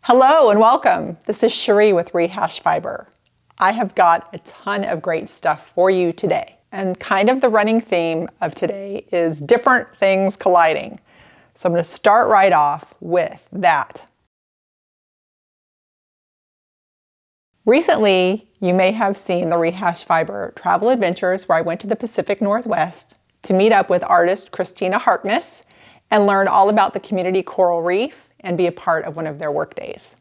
Hello and welcome. This is Cherie with Rehashfiber. I have got a ton of great stuff for you today. And kind of the running theme of today is different things colliding. So I'm going to start right off with that. Recently, you may have seen the Rehashfiber travel adventures where I went to the Pacific Northwest to meet up with artist Christina Harkness and learn all about the community coral reef and be a part of one of their work days.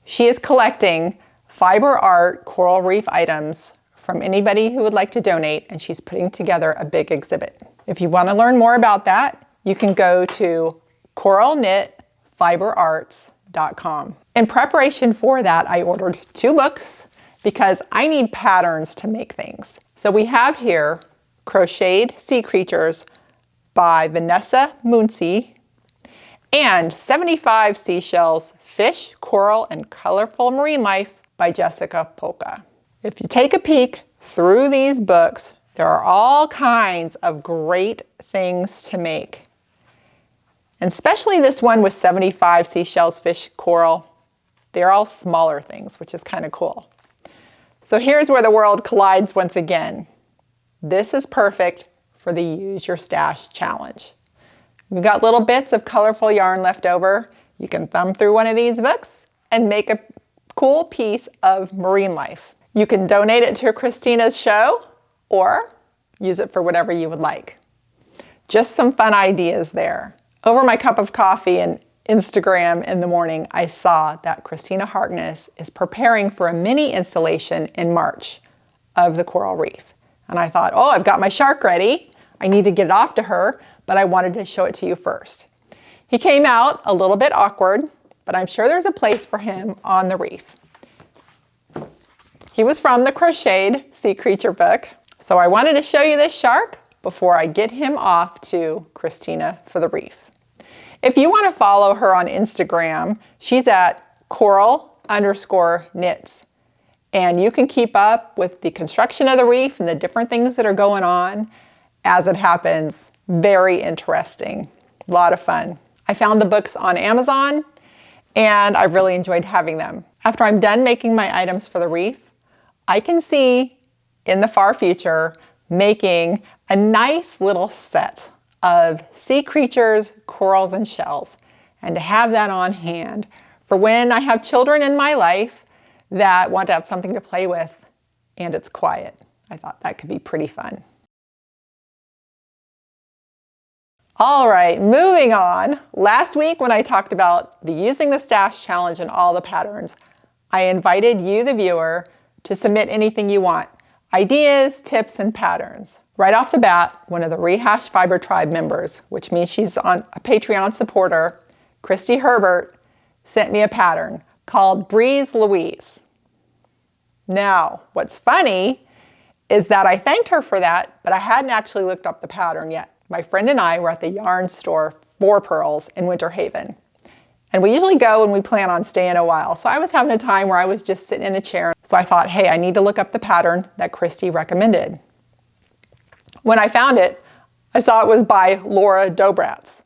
She is collecting fiber art coral reef items from anybody who would like to donate, and she's putting together a big exhibit. If you want to learn more about that, you can go to coralknitfiberarts.com. In preparation for that, I ordered 2 books because I need patterns to make things. So we have here Crocheted Sea Creatures by Vanessa Muncy and 75 Seashells, Fish, Coral, and Colorful Marine Life by Jessica Polka. If you take a peek through these books, there are all kinds of great things to make. And especially this one with 75 seashells, fish, coral. They're all smaller things, which is kind of cool. So here's where the world collides once again. This is perfect for the Use Your Stash challenge. We've got little bits of colorful yarn left over. You can thumb through one of these books and make a cool piece of marine life. You can donate it to Christina's show or use it for whatever you would like. Just some fun ideas there. Over my cup of coffee and Instagram in the morning, I saw that Christina Harkness is preparing for a mini installation in March of the coral reef. And I thought, oh, I've got my shark ready. I need to get it off to her, but I wanted to show it to you first. He came out a little bit awkward, but I'm sure there's a place for him on the reef. He was from the Crocheted Sea Creature book, so I wanted to show you this shark before I get him off to Christina for the reef. If you want to follow her on Instagram, she's at coral_knits. And you can keep up with the construction of the reef and the different things that are going on as it happens. Very interesting. A lot of fun. I found the books on Amazon and I've really enjoyed having them. After I'm done making my items for the reef, I can see in the far future making a nice little set of sea creatures, corals, and shells. And to have that on hand for when I have children in my life that want to have something to play with and it's quiet. I thought that could be pretty fun. All right, moving on. Last week when I talked about the Using the Stash challenge and all the patterns, I invited you, the viewer, to submit anything you want. Ideas, tips, and patterns. Right off the bat, one of the Rehashfiber tribe members, which means she's a Patreon supporter, Christy Herbert, sent me a pattern called Breeze Louise. Now, what's funny is that I thanked her for that, but I hadn't actually looked up the pattern yet. My friend and I were at the yarn store for Pearls in Winter Haven. And we usually go when we plan on staying a while. So I was having a time where I was just sitting in a chair. So I thought, hey, I need to look up the pattern that Christy recommended. When I found it, I saw it was by Laura Dobratz.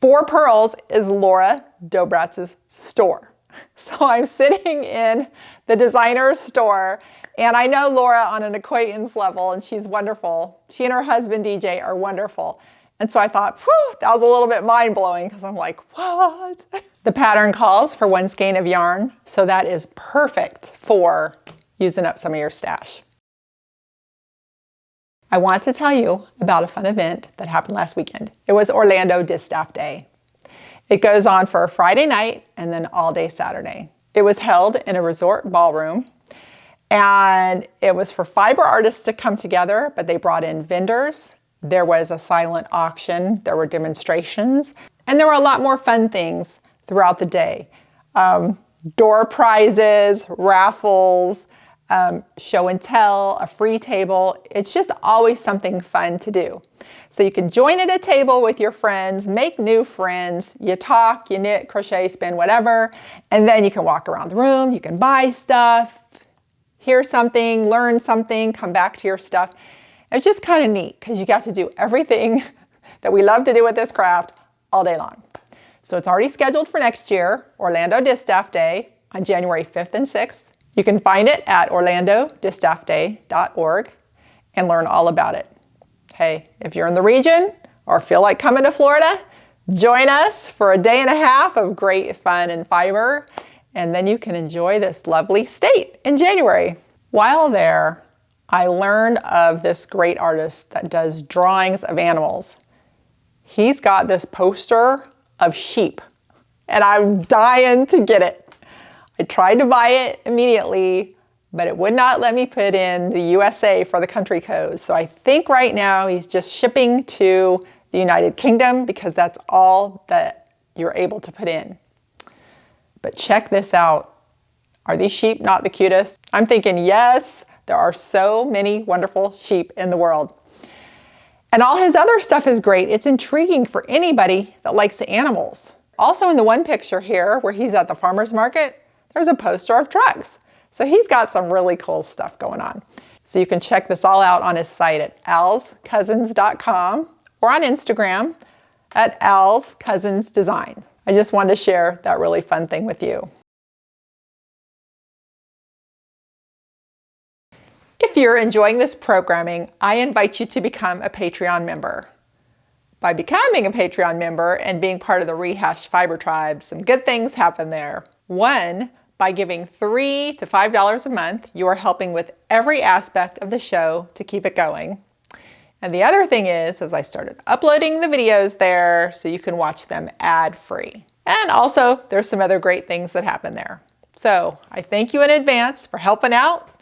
For Pearls is Laura Dobratz's store. So I'm sitting in the designer's store, and I know Laura on an acquaintance level, and she's wonderful. She and her husband, DJ, are wonderful. And so I thought, whew, that was a little bit mind-blowing, because I'm like, what? The pattern calls for 1 skein of yarn, so that is perfect for using up some of your stash. I want to tell you about a fun event that happened last weekend. It was Orlando Distaff Day. It goes on for a Friday night and then all day Saturday. It was held in a resort ballroom, and it was for fiber artists to come together, but they brought in vendors. There was a silent auction, there were demonstrations, and there were a lot more fun things throughout the day. Door prizes, raffles, show and tell, a free table. It's just always something fun to do. So you can join at a table with your friends, make new friends, you talk, you knit, crochet, spin, whatever, and then you can walk around the room, you can buy stuff, hear something, learn something, come back to your stuff. It's just kind of neat because you got to do everything that we love to do with this craft all day long. So it's already scheduled for next year, Orlando Distaff Day on January 5th and 6th. You can find it at orlandodistaffday.org and learn all about it. Hey, if you're in the region or feel like coming to Florida, join us for a day and a half of great fun and fiber, and then you can enjoy this lovely state in January. While there, I learned of this great artist that does drawings of animals. He's got this poster of sheep, and I'm dying to get it. I tried to buy it immediately, but it would not let me put in the USA for the country code. So I think right now he's just shipping to the United Kingdom because that's all that you're able to put in. But check this out. Are these sheep not the cutest? I'm thinking, yes, there are so many wonderful sheep in the world. And all his other stuff is great. It's intriguing for anybody that likes animals. Also in the one picture here where he's at the farmer's market, there's a poster of trucks. So he's got some really cool stuff going on. So you can check this all out on his site at alscousins.com or on Instagram at alscousinsdesign. I just wanted to share that really fun thing with you. If you're enjoying this programming, I invite you to become a Patreon member. By becoming a Patreon member and being part of the Rehash Fiber Tribe, some good things happen there. One, by giving $3 to $5 a month, you are helping with every aspect of the show to keep it going. And the other thing is, I started uploading the videos there so you can watch them ad-free. And also, there's some other great things that happen there. So I thank you in advance for helping out.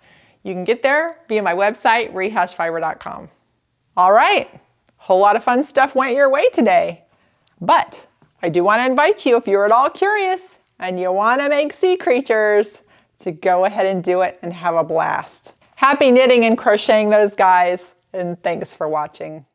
You can get there via my website, rehashfiber.com. All right, a whole lot of fun stuff went your way today. But I do want to invite you, if you're at all curious and you want to make sea creatures, to go ahead and do it and have a blast. Happy knitting and crocheting those guys, and thanks for watching.